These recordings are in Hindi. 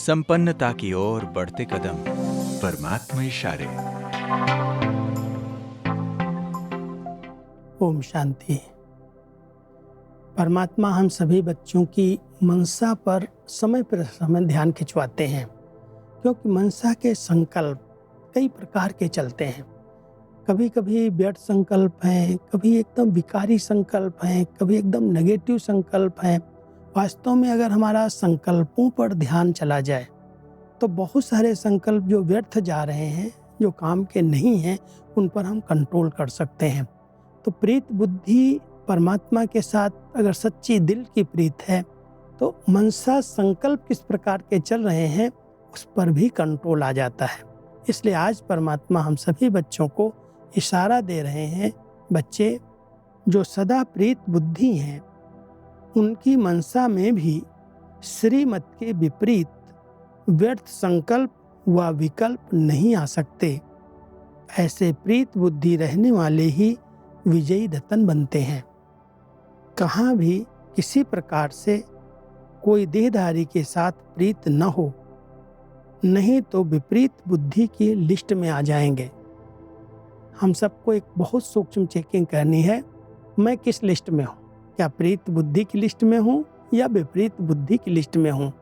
संपन्नता की ओर बढ़ते कदम। परमात्मा इशारे। ओम शांति। परमात्मा हम सभी बच्चों की मनसा पर समय ध्यान खिंचवाते हैं, क्योंकि मनसा के संकल्प कई प्रकार के चलते हैं। कभी कभी व्यर्थ संकल्प हैं, कभी एकदम विकारी संकल्प हैं, कभी एकदम नेगेटिव संकल्प हैं। वास्तव में अगर हमारा संकल्पों पर ध्यान चला जाए तो बहुत सारे संकल्प जो व्यर्थ जा रहे हैं, जो काम के नहीं हैं, उन पर हम कंट्रोल कर सकते हैं। तो प्रीत बुद्धि परमात्मा के साथ अगर सच्ची दिल की प्रीत है तो मनसा संकल्प किस प्रकार के चल रहे हैं उस पर भी कंट्रोल आ जाता है। इसलिए आज परमात्मा हम सभी बच्चों को इशारा दे रहे हैं, बच्चे जो सदा प्रीत बुद्धि हैं उनकी मनसा में भी श्रीमत के विपरीत व्यर्थ संकल्प व विकल्प नहीं आ सकते। ऐसे प्रीत बुद्धि रहने वाले ही विजयी रतन बनते हैं। कहाँ भी किसी प्रकार से कोई देहधारी के साथ प्रीत न हो, नहीं तो विपरीत बुद्धि की लिस्ट में आ जाएंगे। हम सबको एक बहुत सूक्ष्म चेकिंग करनी है, मैं किस लिस्ट में हूँ? क्या प्रीत बुद्धि की लिस्ट में हूँ या विपरीत बुद्धि की लिस्ट में हूँ?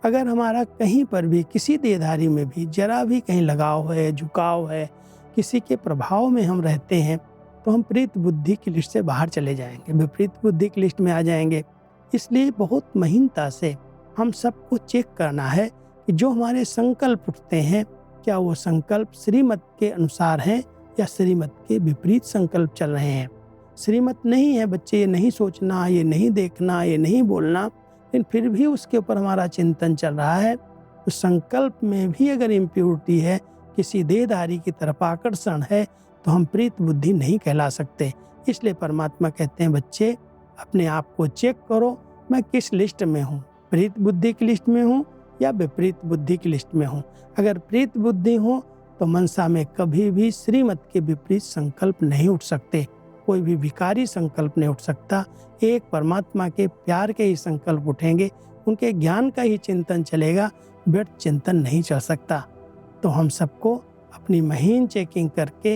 अगर हमारा कहीं पर भी किसी देहधारी में भी जरा भी कहीं लगाव है, झुकाव है, किसी के प्रभाव में हम रहते हैं, तो हम प्रीत बुद्धि की लिस्ट से बाहर चले जाएंगे, विपरीत बुद्धि की लिस्ट में आ जाएंगे। इसलिए बहुत महीनता से हम सबको चेक करना है कि जो हमारे संकल्प उठते हैं, क्या वो संकल्प श्रीमत के अनुसार हैं या श्रीमत के विपरीत संकल्प चल रहे हैं। श्रीमत नहीं है बच्चे, ये नहीं सोचना, ये नहीं देखना, ये नहीं बोलना, लेकिन फिर भी उसके ऊपर हमारा चिंतन चल रहा है, तो संकल्प में भी अगर इम्प्योरिटी है, किसी देहधारी की तरफ आकर्षण है, तो हम प्रीत बुद्धि नहीं कहला सकते। इसलिए परमात्मा कहते हैं, बच्चे अपने आप को चेक करो, मैं किस लिस्ट में हूँ, प्रीत बुद्धि की लिस्ट में हूँ या विपरीत बुद्धि की लिस्ट में हूँ। अगर प्रीत बुद्धि हो तो मनसा में कभी भी श्रीमत के विपरीत संकल्प नहीं उठ सकते, कोई भी विकारी संकल्प नहीं उठ सकता। एक परमात्मा के प्यार के ही संकल्प उठेंगे, उनके ज्ञान का ही चिंतन चलेगा, व्यर्थ चिंतन नहीं चल सकता। तो हम सबको अपनी महीन चेकिंग करके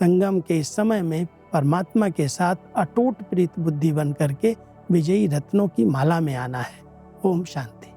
संगम के इस समय में परमात्मा के साथ अटूट प्रीत बुद्धि बन करके विजयी रत्नों की माला में आना है। ओम शांति।